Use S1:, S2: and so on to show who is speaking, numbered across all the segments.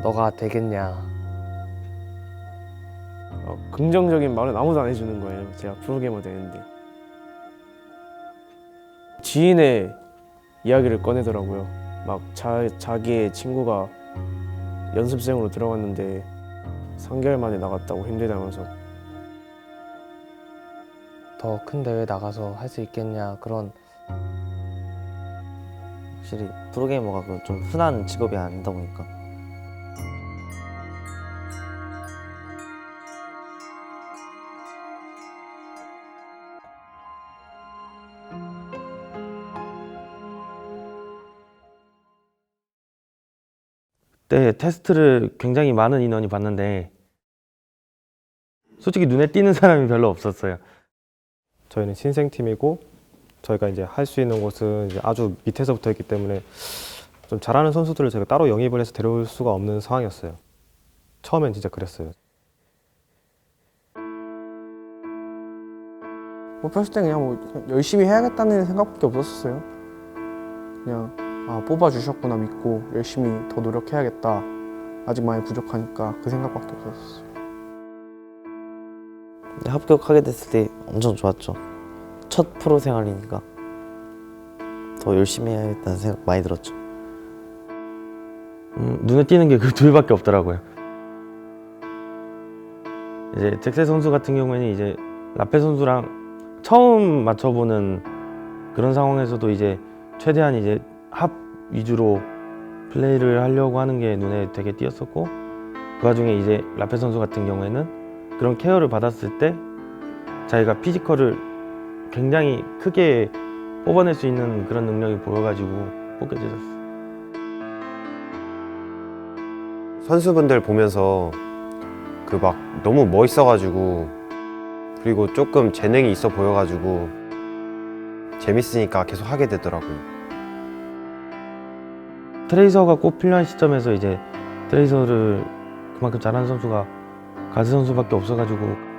S1: 너가 되겠냐.
S2: 긍정적인 말은 아무도 안 해주는 거예요. 제가 프로게이머 되는데. 지인의 이야기를 꺼내더라고요. 막 자기의 친구가 연습생으로 들어갔는데 3개월 만에 나갔다고 힘들다면서.
S1: 더 큰 대회 나가서 할 수 있겠냐. 그런
S3: 확실히 프로게이머가 그 좀 흔한 직업이 아니다 보니까
S4: 네, 테스트를 굉장히 많은 인원이 봤는데 솔직히 눈에 띄는 사람이 별로 없었어요.
S5: 저희는 신생팀이고 저희가 이제 할 수 있는 곳은 이제 아주 밑에서부터 했기 때문에 좀 잘하는 선수들을 제가 따로 영입을 해서 데려올 수가 없는 상황이었어요. 처음엔 진짜 그랬어요.
S6: 뽑혔을 때 그냥 뭐 열심히 해야겠다는 생각밖에 없었어요. 그냥 뽑아주셨구나 믿고 열심히 더 노력해야겠다. 아직 많이 부족하니까 그 생각밖에 없었어요.
S3: 합격하게 됐을 때 엄청 좋았죠. 첫 프로 생활이니까 더 열심히 해야겠다는 생각 많이 들었죠.
S4: 눈에 띄는 게 그 둘밖에 없더라고요. 이제 잭세 선수 같은 경우에는 이제 라페 선수랑 처음 맞춰보는 그런 상황에서도 이제 최대한 이제 합 위주로 플레이를 하려고 하는 게 눈에 되게 띄었었고, 그 와중에 이제 라페 선수 같은 경우에는 그런 케어를 받았을 때 자기가 피지컬을 굉장히 크게 뽑아낼 수 있는 그런 능력이 보여가지고 뽑게 되었어요.
S7: 선수분들 보면서 그 막 너무 멋있어가지고, 그리고 조금 재능이 있어 보여가지고 재밌으니까 계속 하게 되더라고요.
S4: 트레이서가 꼭 필요한 시점에서 이제 트레이서를 그만큼 잘하는 선수가 가스 선수밖에 없어가지고,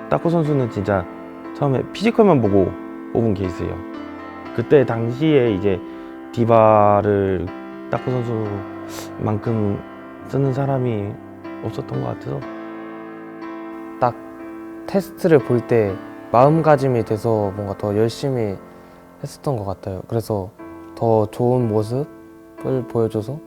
S4: 따코 선수는 진짜 처음에 피지컬만 보고 뽑은 케이스예요. 그때 당시에 이제 디바를 따코 선수만큼 쓰는 사람이 없었던 것 같아서
S1: 딱 테스트를 볼 때 마음가짐이 돼서 뭔가 더 열심히 했었던 것 같아요. 그래서 더 좋은 모습을 보여줘서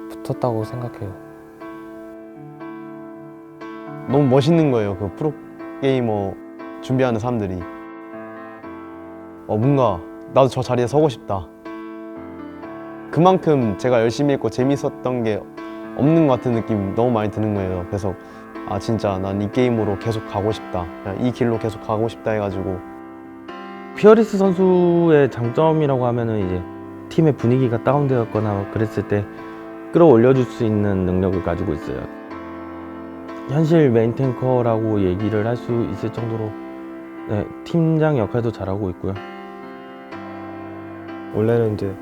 S1: 붙었다고 생각해요.
S2: 너무 멋있는 거예요. 그 프로게이머 준비하는 사람들이. 뭔가 나도 저 자리에 서고 싶다. 그만큼 제가 열심히 했고 재밌었던 게 없는 것 같은 느낌 너무 많이 드는 거예요. 그래서 진짜 난 이 게임으로 계속 가고 싶다. 그냥 이 길로 계속 가고 싶다 해가지고.
S4: 피어리스 선수의 장점이라고 하면은 이제 팀의 분위기가 다운되었거나 그랬을 때 끌어올려줄 수 있는 능력을 가지고 있어요. 현실 메인 탱커라고 얘기를 할 수 있을 정도로 팀장 역할도 잘하고 있고요.
S5: 원래는 이제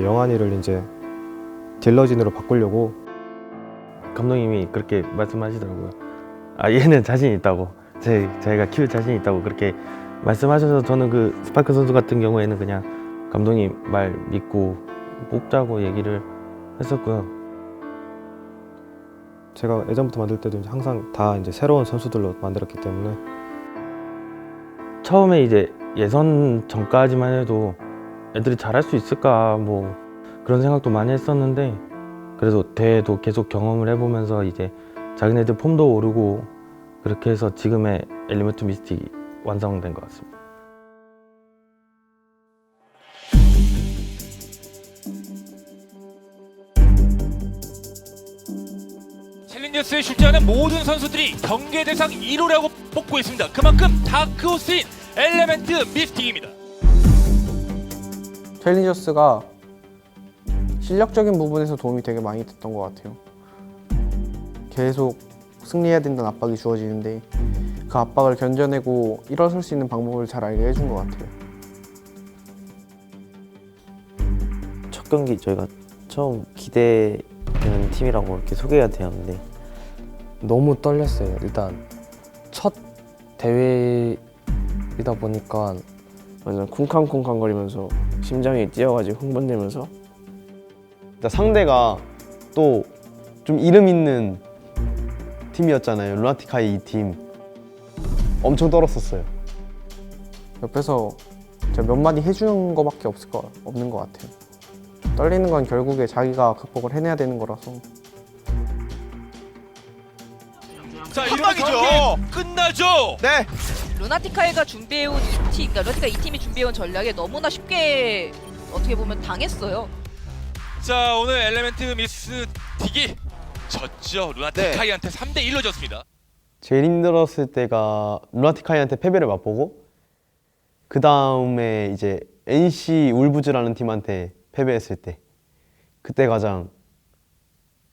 S5: 영환이를 이제 딜러진으로 바꾸려고
S4: 감독님이 그렇게 말씀하시더라고요. 얘는 자신 있다고, 자기가 키울 자신 있다고 그렇게 말씀하셔서 저는 그 스파크 선수 같은 경우에는 그냥 감독님 말 믿고 뽑자고 얘기를 했었고요.
S5: 제가 예전부터 만들 때도 이제 항상 다 이제 새로운 선수들로 만들었기 때문에
S4: 처음에 이제 예선 전까지만 해도 애들이 잘할 수 있을까 뭐 그런 생각도 많이 했었는데, 그래도 대회도 계속 경험을 해보면서 이제 자기네들 폼도 오르고 그렇게 해서 지금의 엘리먼트 미스틱이 완성된 것 같습니다.
S8: 챌린저스에 출전하는 모든 선수들이 경계 대상 1호라고 뽑고 있습니다. 그만큼 다크호스인 엘리먼트 미스틱입니다.
S6: 챌린저스가 실력적인 부분에서 도움이 되게 많이 됐던 것 같아요. 계속 승리해야 된다는 압박이 주어지는데 그 압박을 견뎌내고 일어설 수 있는 방법을 잘 알게 해준 것 같아요.
S3: 첫 경기 저희가 처음 기대되는 팀이라고 이렇게 소개가 되었는데
S1: 너무 떨렸어요. 일단 첫 대회이다 보니까
S2: 완전 쿵쾅쿵쾅거리면서 심장이 뛰어가지고 흥분되면서 상대가 또 좀 이름 있는 팀이었잖아요. 루나티카의 이 팀. 엄청 떨었었어요.
S6: 옆에서 제가 몇 마디 해주는 거밖에 없는 것 같아요. 떨리는 건 결국에 자기가 극복을 해내야 되는 거라서.
S8: 자, 이러면 경기 끝나죠.
S7: 네.
S9: 루나티카이가 준비해온 이 팀, 그러니까 루나티카 이 팀이 준비해온 전략에 너무나 쉽게 어떻게 보면 당했어요.
S8: 자, 오늘 엘레멘트 미스틱이 졌죠. 루나티카이한테 3대1로 졌습니다.
S2: 제일 힘들었을 때가 루나티카이한테 패배를 맛보고 그 다음에 이제 NC 울부즈라는 팀한테 패배했을 때 그때 가장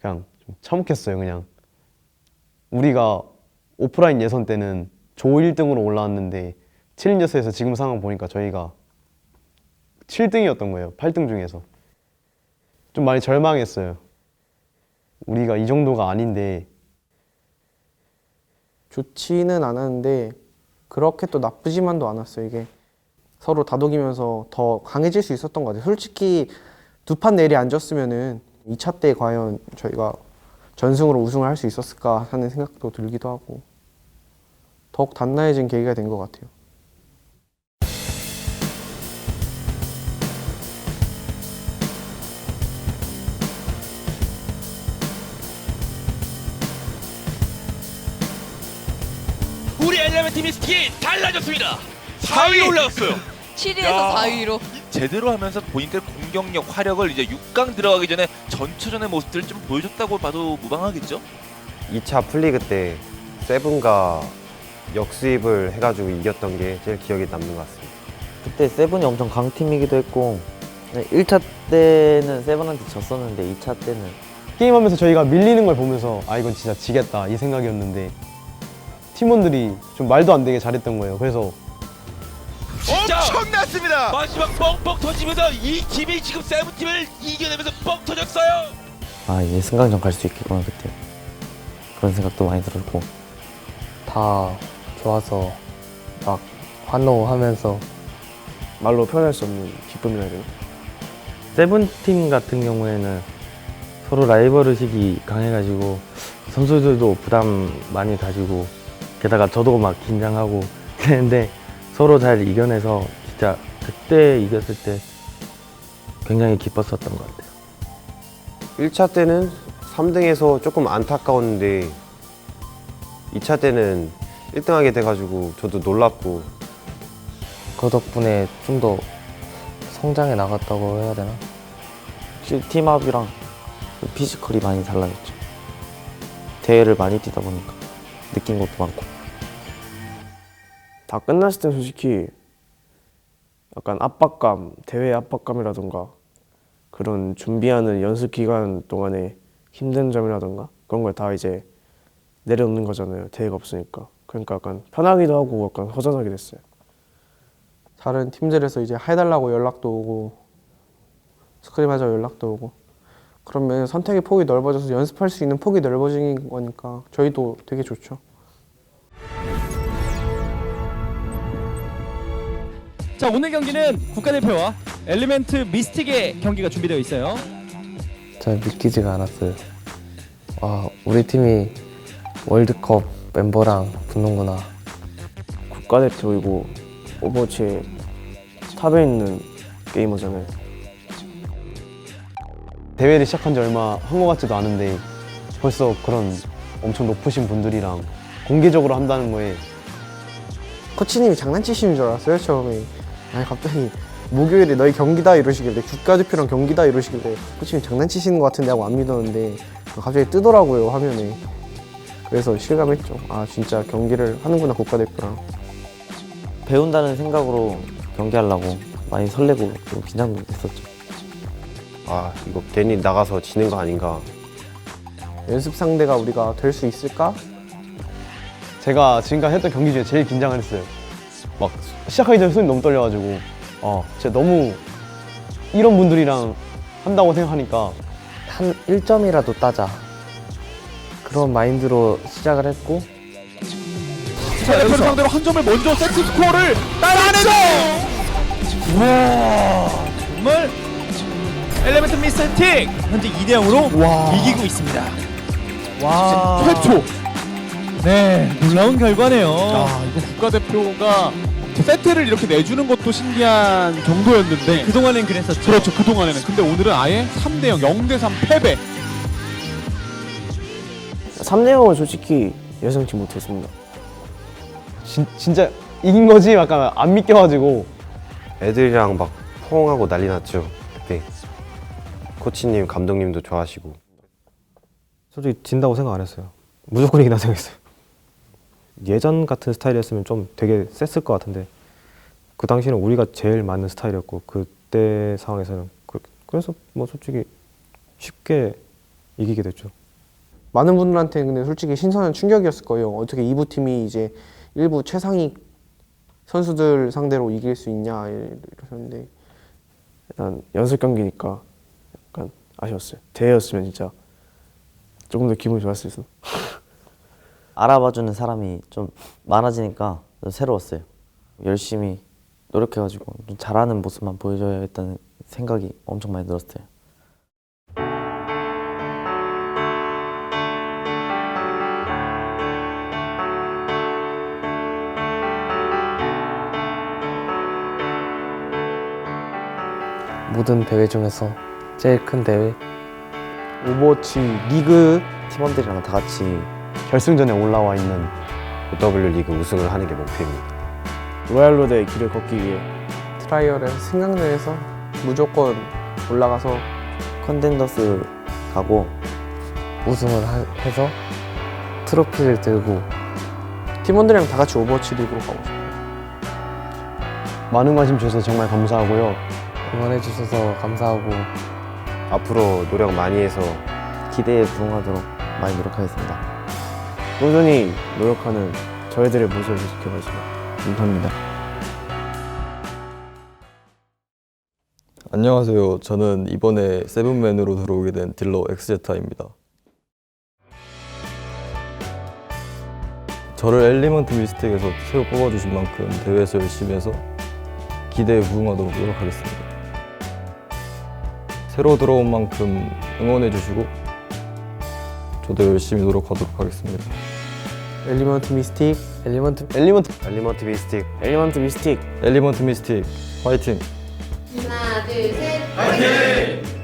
S2: 그냥 좀 참혹했어요. 그냥 우리가 오프라인 예선 때는 조 1등으로 올라왔는데 7인저스에서 지금 상황 보니까 저희가 7등이었던 거예요. 8등 중에서. 좀 많이 절망했어요. 우리가 이 정도가 아닌데.
S6: 좋지는 않았는데 그렇게 또 나쁘지만도 않았어요. 이게 서로 다독이면서 더 강해질 수 있었던 것 같아요. 솔직히 두 판 내리 안 졌으면은 2차 때 과연 저희가 전승으로 우승을 할 수 있었을까 하는 생각도 들기도 하고 더욱 단단해진 계기가 된 것 같아요.
S8: 우리 엘레멘트 미스틱이 달라졌습니다. 4위로 올라왔어요.
S9: 7위에서
S8: 야.
S9: 4위로.
S8: 제대로 하면서 본인들 공격력, 화력을 이제 6강 들어가기 전에 전초전의 모습들을 좀 보여줬다고 봐도 무방하겠죠?
S7: 2차 풀리그 때 세븐과 역수입을 해가지고 이겼던 게 제일 기억에 남는 것 같습니다.
S3: 그때 세븐이 엄청 강팀이기도 했고 1차 때는 세븐한테 졌었는데 2차 때는
S2: 게임하면서 저희가 밀리는 걸 보면서 아 이건 진짜 지겠다 이 생각이었는데 팀원들이 좀 말도 안 되게 잘했던 거예요. 그래서
S8: 엄청났습니다. 마지막 뻥뻥 터지면서 이 팀이 지금 세븐팀을 이겨내면서 뻥 터졌어요.
S3: 아 이제 승강전 갈 수 있겠구나 그때. 그런 생각도 많이 들었고
S1: 다 좋아서 막 환호하면서
S5: 말로 표현할 수 없는 기쁨이라 해야 되나?
S4: 세븐팀 같은 경우에는 서로 라이벌 의식이 강해가지고 선수들도 부담 많이 가지고 게다가 저도 막 긴장하고 그랬는데 서로 잘 이겨내서 진짜 그때 이겼을 때 굉장히 기뻤었던 것 같아요.
S7: 1차 때는 3등에서 조금 안타까웠는데 2차 때는 1등하게 돼가지고 저도 놀랐고
S1: 그 덕분에 좀 더 성장해 나갔다고 해야 되나?
S3: 확실히 팀업이랑 피지컬이 많이 달라졌죠. 대회를 많이 뛰다 보니까 느낀 것도 많고.
S5: 다 끝났을 땐 솔직히 약간 압박감, 대회 압박감이라던가 그런 준비하는 연습 기간 동안에 힘든 점이라던가 그런 걸 다 이제 내려놓는 거잖아요. 대회가 없으니까. 그러니까 약간 편하기도 하고 약간 허전하게 됐어요.
S6: 다른 팀들에서 이제 해달라고 연락도 오고 스크림 하자고 연락도 오고 그러면 선택의 폭이 넓어져서 연습할 수 있는 폭이 넓어진 거니까 저희도 되게 좋죠.
S10: 자, 오늘 경기는 국가대표와 엘리멘트 미스틱의 경기가 준비되어 있어요.
S1: 잘 믿기지가 않았어요. 아, 우리 팀이 월드컵 멤버랑 붙는구나.
S5: 국가대표이고 오버워치 탑에 있는 게이머잖아요.
S2: 대회를 시작한 지 얼마 한 것 같지도 않은데 벌써 그런 엄청 높으신 분들이랑 공개적으로 한다는 거에
S6: 코치님이 장난치시는 줄 알았어요 처음에. 아니 갑자기 목요일에 너희 경기다 이러시길래 국가대표랑 경기다 이러시길래 코치님 장난치시는 것 같은데 하고 안 믿었는데 갑자기 뜨더라고요 화면에. 그래서 실감했죠. 아 진짜 경기를 하는구나 국가대표랑.
S3: 배운다는 생각으로 경기하려고 많이 설레고 좀 긴장도 됐었죠.
S7: 아 이거 괜히 나가서 지는 거 아닌가.
S6: 연습 상대가 우리가 될 수 있을까?
S2: 제가 지금까지 했던 경기 중에 제일 긴장을 했어요. 막 시작하기 전에 손이 너무 떨려가지고 진짜 너무 이런 분들이랑 한다고 생각하니까
S1: 한 1점이라도 따자. 그런 마인드로 시작을 했고
S10: 자, 대표를 상대로 한 점을 먼저 세트 스코어를 따라내죠. 우와, 정말 엘레멘트 미스틱 현재 2대0으로 이기고 있습니다. 와, 최초. 네, 놀라운 결과네요.
S11: 이거 국가대표가 세트를 이렇게 내주는 것도 신기한 정도였는데
S10: 그동안엔 그랬었죠.
S11: 그렇죠, 그동안에는. 근데 오늘은 아예 3대0, 0대3 패배.
S6: 3대0은 솔직히 예상치 못했습니다.
S2: 진짜 이긴 거지? 약간 안 믿겨가지고.
S7: 애들이랑 막 포옹하고 난리 났죠. 그때 코치님, 감독님도 좋아하시고.
S5: 솔직히 진다고 생각 안 했어요. 무조건 이긴다 생각했어요. 예전 같은 스타일이었으면 좀 되게 셌을 것 같은데 그 당시에는 우리가 제일 맞는 스타일이었고 그때 상황에서는 그래서 뭐 솔직히 쉽게 이기게 됐죠.
S6: 많은 분들한테 근데 솔직히 신선한 충격이었을 거예요. 어떻게 2부 팀이 이제 1부 최상위 선수들 상대로 이길 수 있냐 이러셨는데 일단 연습 경기니까 약간 아쉬웠어요. 대회였으면 진짜 조금 더 기분이 좋았을 수.
S3: 알아봐주는 사람이 좀 많아지니까 좀 새로웠어요. 열심히 노력해가지고 좀 잘하는 모습만 보여줘야겠다는 생각이 엄청 많이 들었어요.
S1: 모든 대회 중에서 제일 큰 대회.
S6: 오버워치 리그
S3: 팀원들이랑 다 같이
S2: 결승전에 올라와 있는
S7: OW 리그 우승을 하는 게 목표입니다.
S6: 로얄로드의 길을 걷기 위해 트라이얼에 생각내에서 무조건 올라가서
S3: 컨텐더스 가고
S1: 우승을 해서 트로피를 들고
S6: 팀원들이랑 다 같이 오버워치 리그로 가고 싶어요.
S2: 많은 관심 주셔서 정말 감사하고요.
S1: 응원해 주셔서 감사하고
S7: 앞으로 노력 많이 해서
S3: 기대에 부응하도록 많이 노력하겠습니다.
S6: 꾸준히 노력하는 저희들의 모습을 지켜봐주시면 감사합니다.
S12: 안녕하세요. 저는 이번에 세븐맨으로 들어오게 된 딜러 엑스제타입니다. 저를 엘리먼트 미스틱에서 새로 뽑아주신 만큼 대회에서 열심히 해서 기대에 부응하도록 노력하겠습니다. 새로 들어온 만큼 응원해주시고 저도 열심히 노력하도록 하겠습니다.
S6: 엘리먼트 미스틱,
S2: 엘리먼트
S7: 미스틱,
S6: 엘리먼트 미스틱,
S12: 엘리먼트 미스틱 화이팅!
S13: 하나, 둘, 셋. 화이팅!